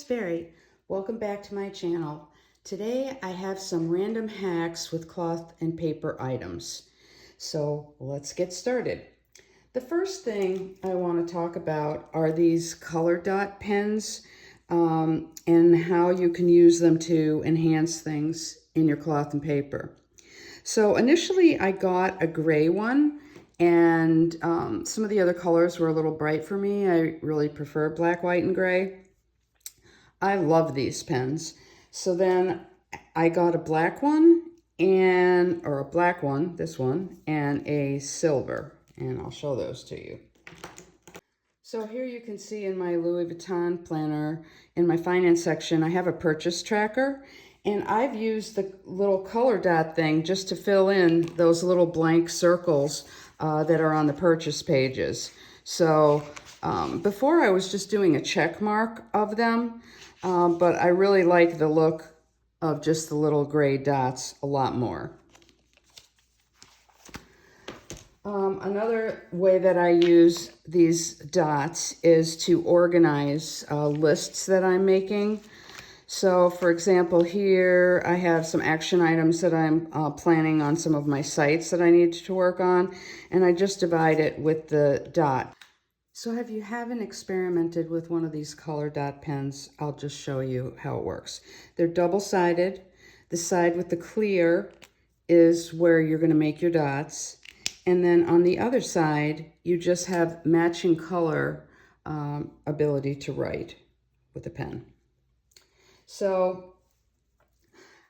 Berry. Welcome back to my channel. Today I have some random hacks with cloth and paper items. So let's get started. The first thing I want to talk about are these color dot pens and how you can use them to enhance things in your cloth and paper. So initially I got a gray one, and some of the other colors were a little bright for me. I really prefer black, white, and gray. I love these pens. So then I got a black one or a black one, this one, and a silver, and I'll show those to you. So here you can see in my Louis Vuitton planner, in my finance section, I have a purchase tracker, and I've used the little color dot thing just to fill in those little blank circles that are on the purchase pages. So before I was just doing a check mark of them, but I really like the look of just the little gray dots a lot more. Another way that I use these dots is to organize lists that I'm making. So for example, here I have some action items that I'm planning on some of my sites that I need to work on, and I just divide it with the dot. So if you haven't experimented with one of these color dot pens, I'll just show you how it works. They're double-sided. The side with the clear is where you're going to make your dots. And then on the other side, you just have matching color ability to write with a pen. So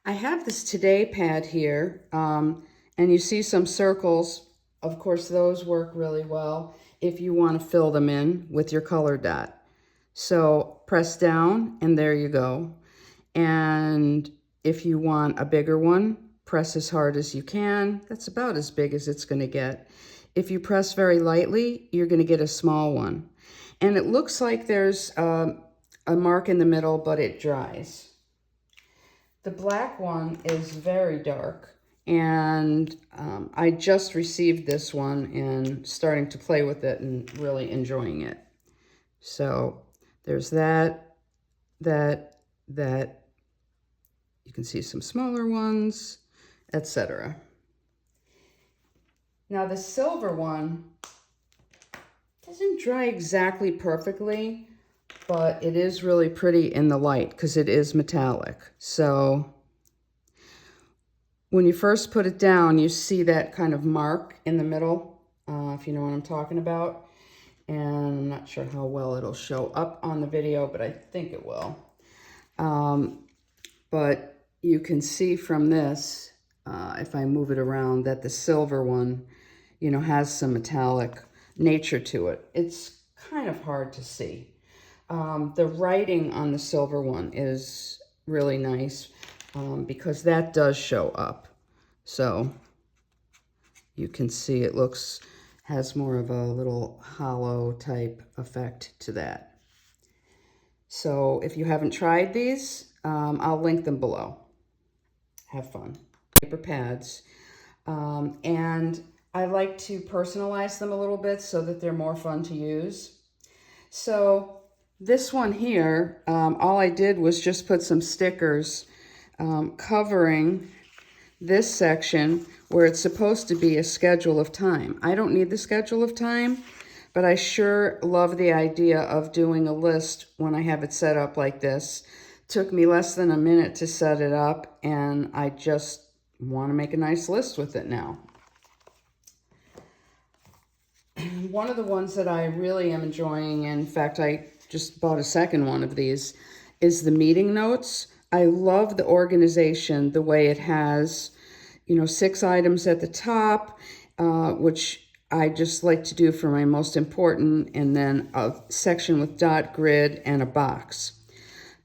I have this Today pad here, and you see some circles. Of course, those work really well if you want to fill them in with your color dot. So press down, and there you go. And if you want a bigger one, press as hard as you can. That's about as big as it's going to get. If you press very lightly, you're going to get a small one. And it looks like there's a mark in the middle, but it dries. The black one is very dark, and I just received this one and starting to play with it and really enjoying it. So there's that. You can see some smaller ones, etc. Now the silver one doesn't dry exactly perfectly, but it is really pretty in the light because it is metallic. So when you first put it down, you see that kind of mark in the middle, if you know what I'm talking about. And I'm not sure how well it'll show up on the video, but I think it will. But you can see from this, if I move it around, that the silver one, you know, has some metallic nature to it. It's kind of hard to see. The writing on the silver one is really nice because that does show up. So you can see it has more of a little hollow type effect to that. So if you haven't tried these, I'll link them below. Have fun. Paper pads. And I like to personalize them a little bit so that they're more fun to use. So this one here, all I did was just put some stickers covering this section where it's supposed to be a schedule of time. I don't need the schedule of time, but I sure love the idea of doing a list when I have it set up like this. Took me less than a minute to set it up, and I just want to make a nice list with it now. One of the ones that I really am enjoying, in fact, I just bought a second one of these, is the meeting notes. I love the organization, the way it has, you know, 6 items at the top, which I just like to do for my most important, and then a section with dot grid and a box.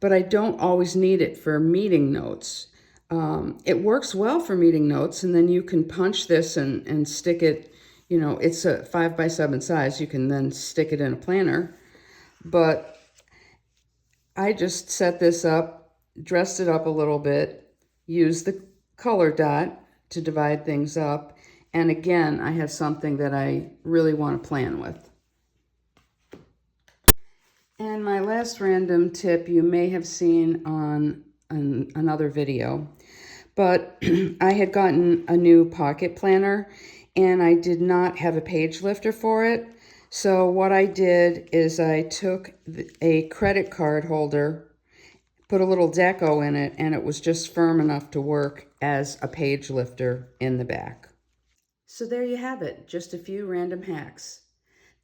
But I don't always need it for meeting notes. It works well for meeting notes, and then you can punch this and stick it, you know, it's a 5x7 size. You can then stick it in a planner. But I just set this up, dressed it up a little bit, used the color dot to divide things up. And again, I have something that I really want to plan with. And my last random tip you may have seen on another video, but I had gotten a new pocket planner and I did not have a page lifter for it. So what I did is I took a credit card holder, put a little deco in it, and it was just firm enough to work as a page lifter in the back. So there you have it, just a few random hacks.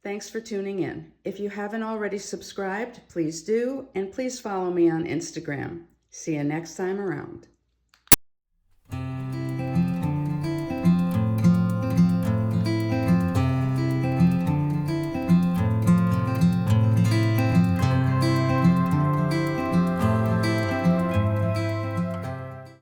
Thanks for tuning in. If you haven't already subscribed, please do, and please follow me on Instagram. See you next time around.